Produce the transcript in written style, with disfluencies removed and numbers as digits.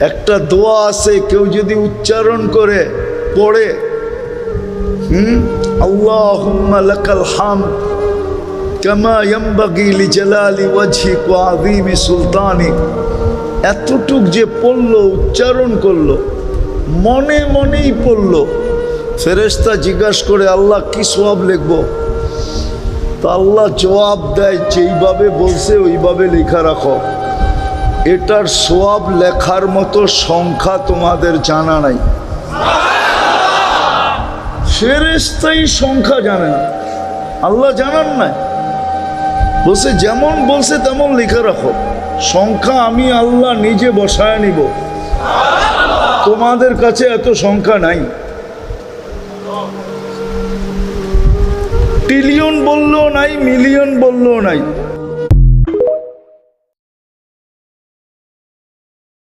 একটা দোয়া আছে, কেউ যদি উচ্চারণ করে পড়ে, আল্লাহুম্মা লাকাল হামদ কামা ইয়ানবাগি লিজালালি ওয়াজহিক ওয়া আযীমি সুলতানিক, এতটুক যে পড়লো, উচ্চারণ করলো, মনে মনেই পড়লো, ফেরেশতা জিজ্ঞাসা করে আল্লাহ কি সওয়াব লিখবো? তা আল্লাহ জবাব দেয়, যেইভাবে বলছে ওইভাবে লেখা রাখো। এটার সওয়াব লেখার মতো সংখ্যা তোমাদের জানা নাই। ফেরেশতাই সংখ্যা জানে না, আল্লাহ জানান না। বলছে যেমন বলছে তেমন লেখা রাখো, সংখ্যা আমি আল্লাহ নিজে বসায় নিব, তোমাদের কাছে এত সংখ্যা নাই। ট্রিলিয়ন বললেও নাই, মিলিয়ন বললেও নাই,